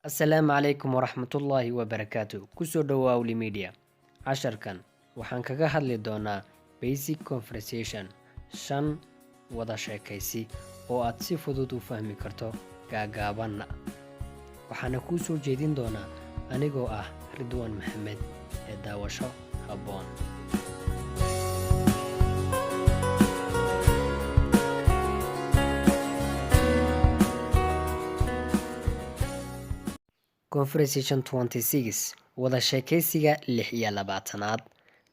Asalaamu calaykum waraxmatullaahi wabarakaatu. Kusoo dhawaaw Limedia. Casharkan waxaan kaga hadli doonaa Basic Conversation 5 wada sheekaysi oo aad si fudud u fahmi karto gaagaabanna. Waxaana kuu soo jeedin doonaa anigoo ah Ridwaan Maxamed ee daawasho habboon. Conversation 26 wada sheekaysiga 26aad.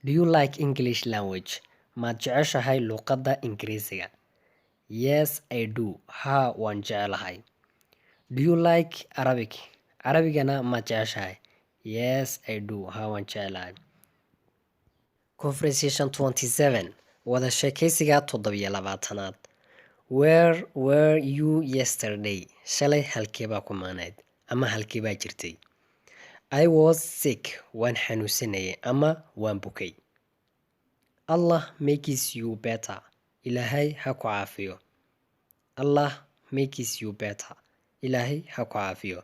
Do you like English language? Ma jeceshahay luqadda Ingiriisiga? Yes, I do. Ha, waan jecelahay. Do you like Arabic? Arabigana ma jeceshahay? Yes, I do. Ha, waan jecelahay. Conversation 27 wada sheekaysiga 27aad. Where were you yesterday? Shalay halkee baa ku maqnayd ama halkee baa jirtay? I was sick. Waan xanuunsanayay ama waan bukay. Allah makes you better. Ilaahay ha ku caafiyo. Allah makes you better. Ilaahay ha ku caafiyo.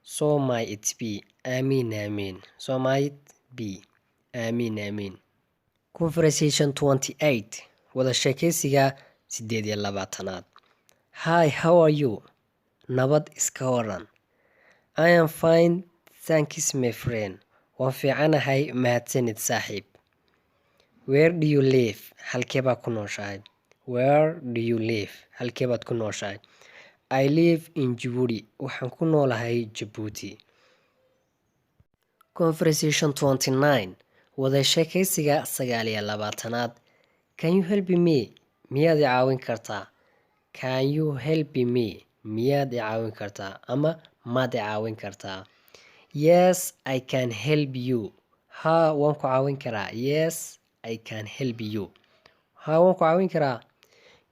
So might it be. Amiin amiin. So might be. Amiin amiin. Conversation 28 wada sheekaysiga 28aad. Hi, how are you? Nabad iska waran. I am fine, thanks my friend. Waan fiicanahay, mahadsanid saaxiib. Where do you live? Halkee baad ku nooshahay? Where do you live? Halkee baad ku nooshahay? I live in Djibouti. Waxaan ku noolahay Djibouti. Conversation 29 wada sheekaysiga 29aad. Can you help me? Miyaad i caawin kartaa? Can you help me? Miyaad i caawin kartaa ama maad i caawin kartaa? Yes, I can help you. Ha, waan ku caawin karaa. Yes, I can help you. Ha, waan ku caawin karaa.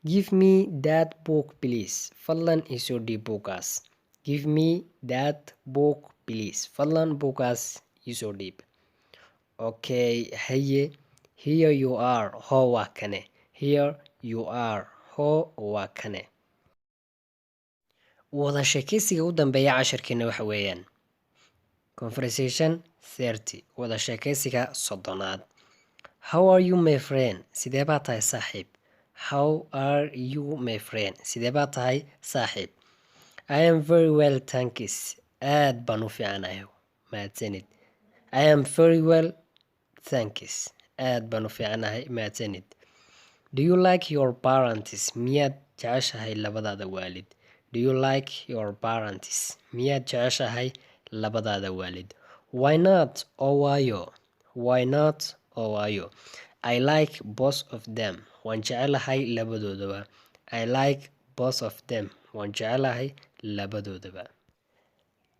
Give me that book please. Fadlan ii soo dhiib buugaas. Give me that book please. Fadlan buugaas ii soo dhiib. Okay, haye. Here you are. Ho waa kane. Here you are. Ho waa kane. wada sheekaysiga u dambeeya casharkeena waxa weeyaan Conversation 30 wada sheekaysiga 30aad. How are you my friend? Sidee baa tahay saaxiib? How are you my friend? Sidee baa tahay saaxiib? I am very well, thanks. Aad baan u fiicanahay. Mahadsanid. I am very well, thanks. Aad baan u fiicanahay. Mahadsanid. Do you like your parents? Miyaad jeceshahay labadaada waalid? Do you like your parents? Miyaad jeceshahay labadaada waalid? Why not? Oo waayo. Why not? Oo waayo. I like both of them. Waan jecelahay labadoodaba. I like both of them. Waan jecelahay labadoodaba.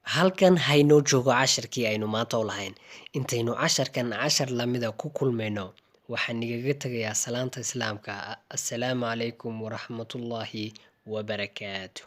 Halkan haynoo joogo casharkii aynu maanta u lahayn. Intaynu casharkan cashar lamida ku kulmayno waxaan igaga tagayaa salaanta islaamka. Assalaamu calaykum waraxmatullaahi wabarakaatu.